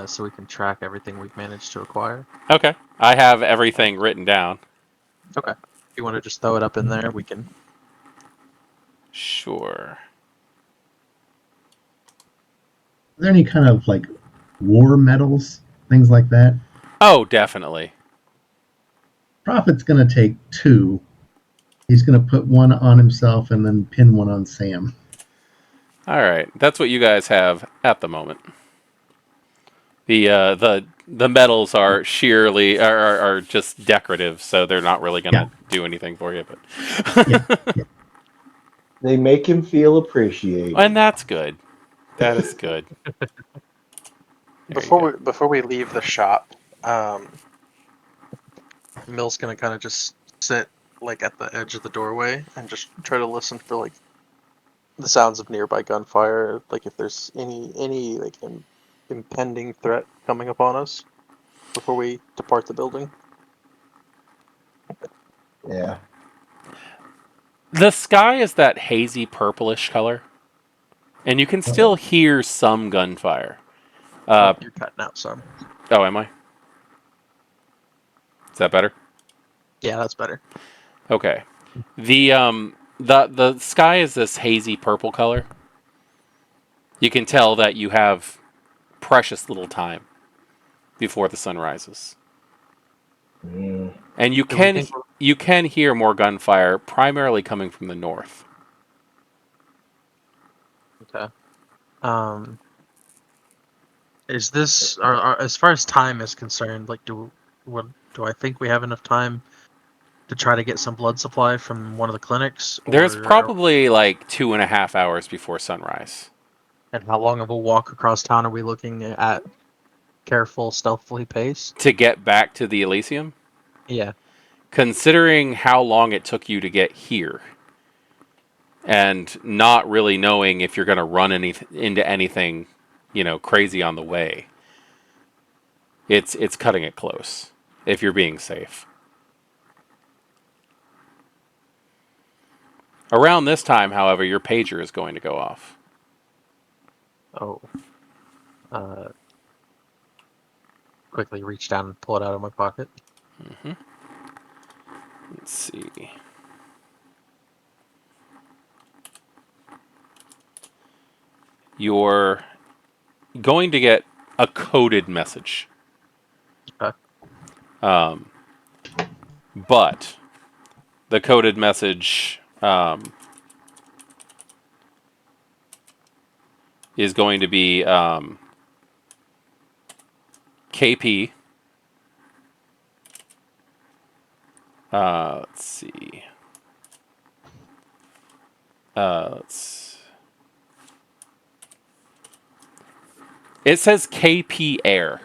so we can track everything we've managed to acquire. Okay. I have everything written down. Okay. If you want to just throw it up in there, we can. Sure. Are there any kind of like war medals, things like that? Oh, definitely. Prophet's going to take 2. He's going to put 1 on himself and then pin 1 on Sam. All right. That's what you guys have at the moment. The medals are sheerly are just decorative, so they're not really going to do anything for you. But Yeah. They make him feel appreciated. and that's good. That is good. There you go. Before we leave the shop, Mill's gonna kind of just sit like at the edge of the doorway and just try to listen for like the sounds of nearby gunfire, like if there's any like impending threat coming upon us before we depart the building. Yeah. The sky is that hazy purplish color, and you can still hear some gunfire. You're cutting out some. Oh, am I? Is that better? Yeah, that's better. Okay. The sky is this hazy purple color. You can tell that you have precious little time before the sun rises. Mm. And Do we think you can hear more gunfire, primarily coming from the north. okay. Is this as far as time is concerned? Like, do I think we have enough time to try to get some blood supply from one of the clinics, There's or probably like 2.5 hours before sunrise. and how long of a walk across town are we looking at? Careful, stealthily pace. To get back to the Elysium, Yeah. considering how long it took you to get here, and not really knowing if you're going to run into anything, crazy on the way. It's cutting it close if you're being safe. Around this time, however, your pager is going to go off. Oh. Quickly reach down and pull it out of my pocket. Mm-hmm. Let's see. You're going to get a coded message. Okay. But the coded message is going to be KP. Let's see. It says KP Air.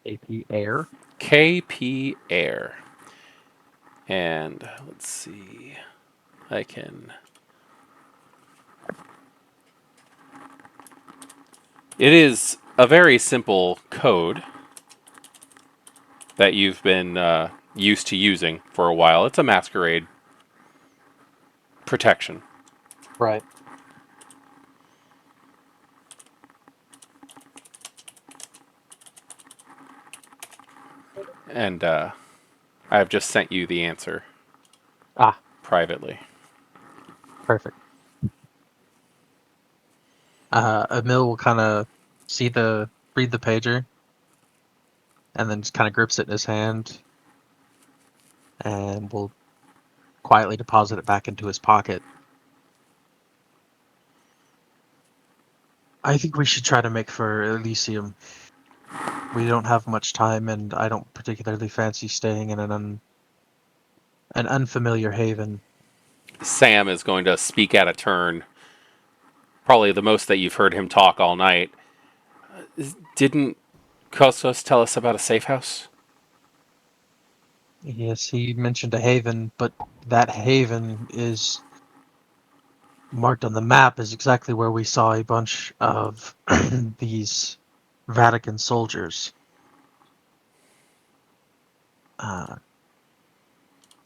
AP Air. KP Air. And let's see. I can. It is a very simple code that you've been used to using for a while. It's a masquerade protection. Right. And I've just sent you the answer. Privately. Perfect. Emil will kind of read the pager, and then just kind of grips it in his hand, and will quietly deposit it back into his pocket. I think we should try to make for Elysium. We don't have much time, and I don't particularly fancy staying in an unfamiliar haven. Sam is going to speak out of turn. Probably the most that you've heard him talk all night. Didn't Kostos tell us about a safe house? Yes, he mentioned a haven, but that haven is marked on the map as exactly where we saw a bunch of these Vatican soldiers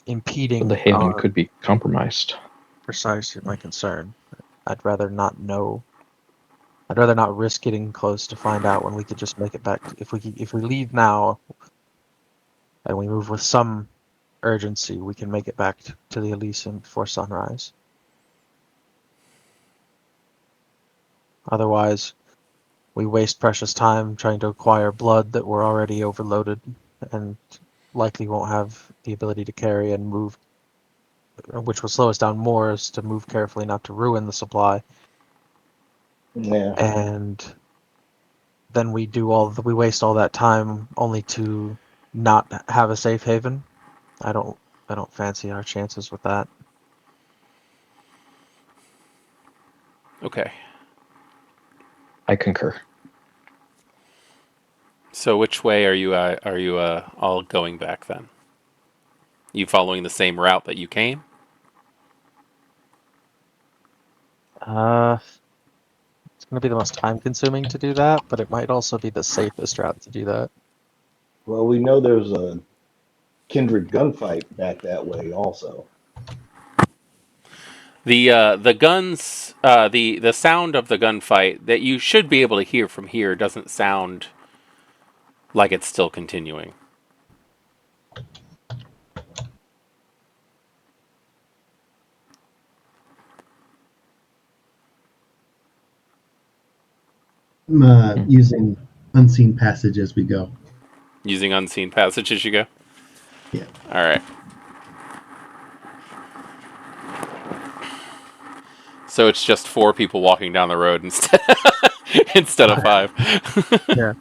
impeding The haven our could be compromised. precisely my concern. I'd rather not know. I'd rather not risk getting close to find out when we could just make it back. If we leave now and we move with some urgency, we can make it back to the Elysium before sunrise. Otherwise, we waste precious time trying to acquire blood that we're already overloaded and likely won't have the ability to carry and move, which will slow us down more, is to move carefully, not to ruin the supply. Yeah. And then we waste all that time only to not have a safe haven. I don't fancy our chances with that. Okay. I concur. So which way are you all going back then? You following the same route that you came? It's going to be the most time-consuming to do that, but it might also be the safest route to do that. Well, we know there's a Kindred gunfight back that way also. The guns, the sound of the gunfight that you should be able to hear from here doesn't sound like it's still continuing. I'm using unseen passage as we go. Using unseen passage as you go? Yeah. Alright. So it's just 4 people walking down the road instead of 5. Yeah.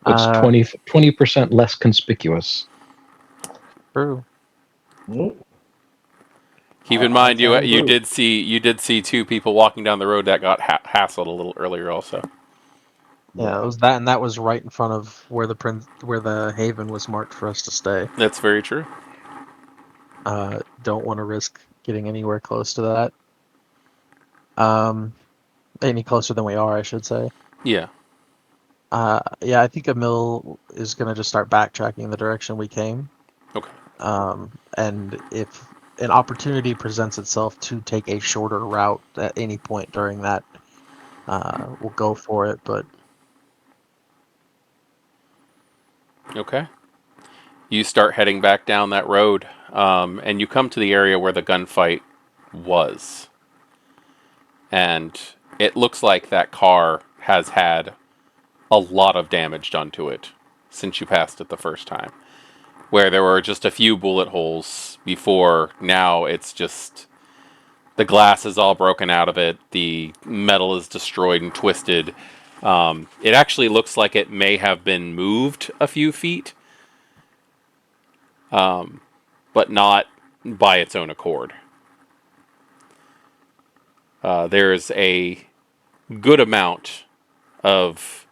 It's 20% less conspicuous. True. Keep in mind, you did see 2 people walking down the road that got hassled a little earlier also. Yeah, it was that, and that was right in front of where the haven was marked for us to stay. That's very true. Don't want to risk getting anywhere close to that. Any closer than we are, I should say. Yeah. Yeah, I think Emil is gonna just start backtracking the direction we came. Okay. And if an opportunity presents itself to take a shorter route at any point during that, we'll go for it. But Okay. You start heading back down that road, and you come to the area where the gunfight was. And it looks like that car has had a lot of damage done to it since you passed it the first time. Where there were just a few bullet holes before, now it's just the glass is all broken out of it, the metal is destroyed and twisted. It actually looks like it may have been moved a few feet, but not by its own accord. There's a good amount of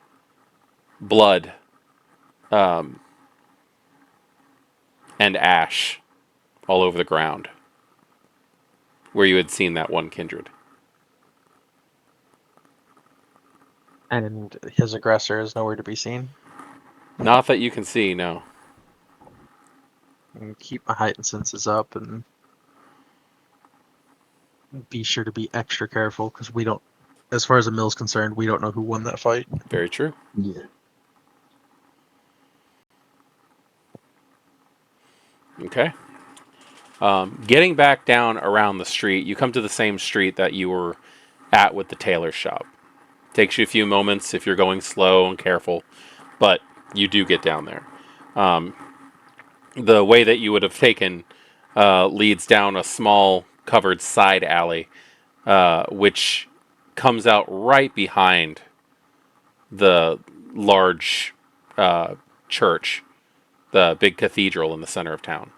blood and ash all over the ground where you had seen that one Kindred. and his aggressor is nowhere to be seen. Not that you can see, no. And keep my heightened senses up and be sure to be extra careful because we don't, as far as the mill's concerned, we don't know who won that fight. Very true. Yeah. Okay. Getting back down around the street, you come to the same street that you were at with the tailor shop. Takes you a few moments if you're going slow and careful, but you do get down there. The way that you would have taken leads down a small covered side alley, which comes out right behind the large church, the big cathedral in the center of town.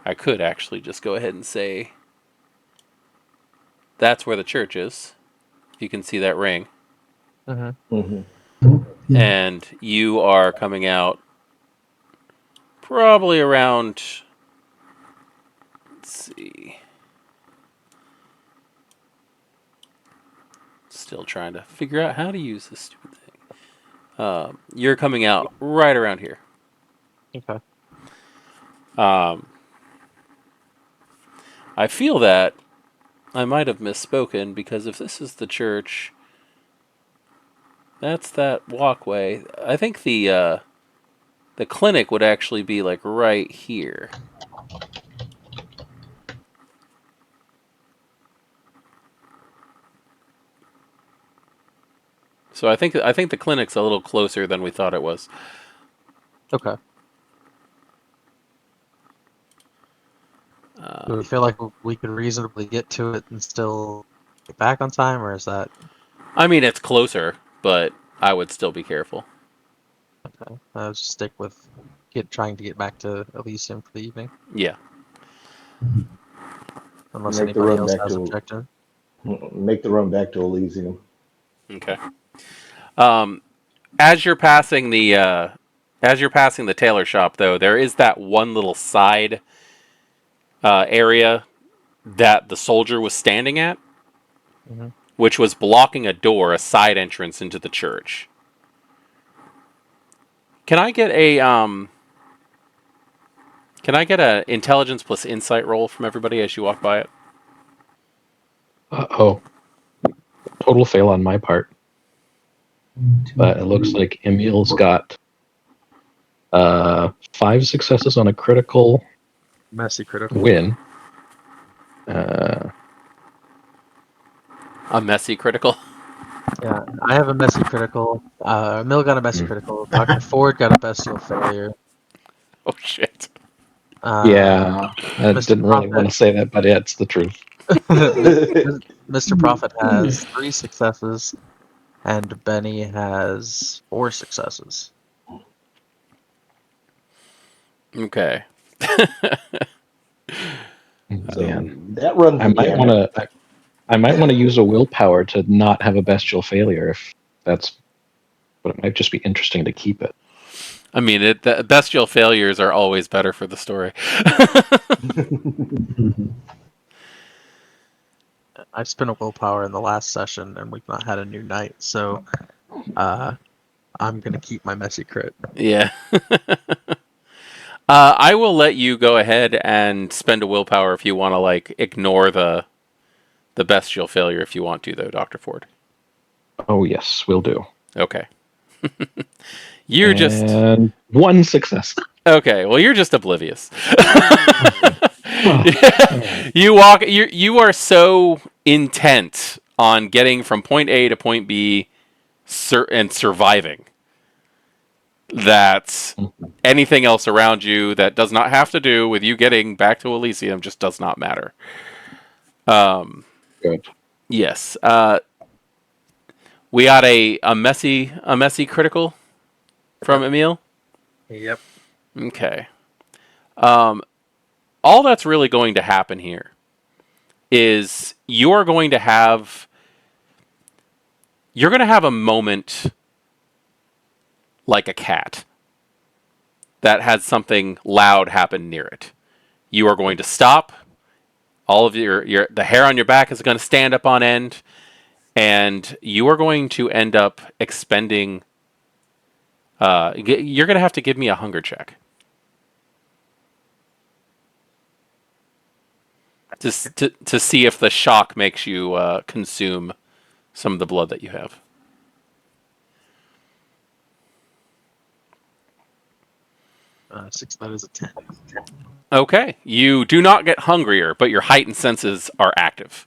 I could actually just go ahead and say that's where the church is. You can see that ring. Mm-hmm. Yeah. And you are coming out probably around, let's see, still trying to figure out how to use this stupid thing. You're coming out right around here. Okay. I feel that I might have misspoken because if this is the church, that's that walkway. I think the clinic would actually be like right here. So I think the clinic's a little closer than we thought it was. Okay. Do we feel like we could reasonably get to it and still get back on time, or is that? I mean, it's closer, but I would still be careful. Okay. I'll just stick with trying to get back to Elysium for the evening, Yeah. unless Make the anybody run else back has to- objective. Make the run back to Elysium. Okay. As you're passing the tailor shop, though, there is that one little side area that the soldier was standing at, Mhm. which was blocking a door, a side entrance into the church. Can I get a intelligence plus insight roll from everybody as you walk by it? Oh, total fail on my part. But it looks like Emil's got 5 successes on a critical Messy critical. win. A messy critical. Yeah, I have a messy critical. Mill got a messy critical. Dr. Ford got a bestial failure. Oh shit. Yeah, I Mr. didn't really want Prophet, to say that, but it's the truth. Mr. Prophet has 3 successes, and Benny has 4 successes. Okay. So Man, that runs I the might gamut. want to. I might want to use a willpower to not have a bestial failure, if that's. But it might just be interesting to keep it. I mean, the bestial failures are always better for the story. I spent a willpower in the last session, and we've not had a new night, so I'm gonna keep my messy crit. Yeah. I will let you go ahead and spend a willpower if you want to ignore the bestial failure if you want to, though, Dr. Ford. Oh yes, we'll do. Okay. You're just And 1 success. okay. Well, you're just oblivious. Well, You walk. You are so intent on getting from point A to point B, and surviving, that anything else around you that does not have to do with you getting back to Elysium just does not matter. good. Yes. We got a messy critical from Emil. Yep. Okay. All that's really going to happen here is you're going to have a moment like a cat that has something loud happen near it. You are going to stop. All of the hair on your back is going to stand up on end, and you are going to end up expending. You're going to have to give me a hunger check to see if the shock makes you consume some of the blood that you have. That is a 10. Okay, you do not get hungrier, but your heightened senses are active.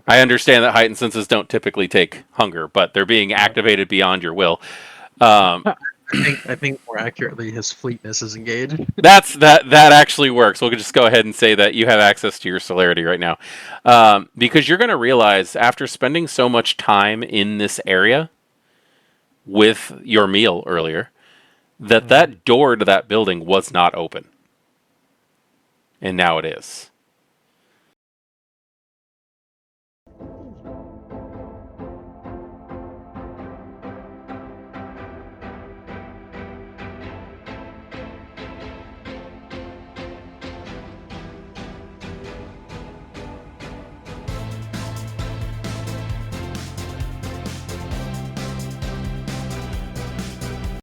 I understand that heightened senses don't typically take hunger, but they're being activated beyond your will. I think more accurately, his fleetness is engaged. That actually works. We'll just go ahead and say that you have access to your celerity right now, because you're going to realize after spending so much time in this area with your meal earlier that door to that building was not open, and now it is.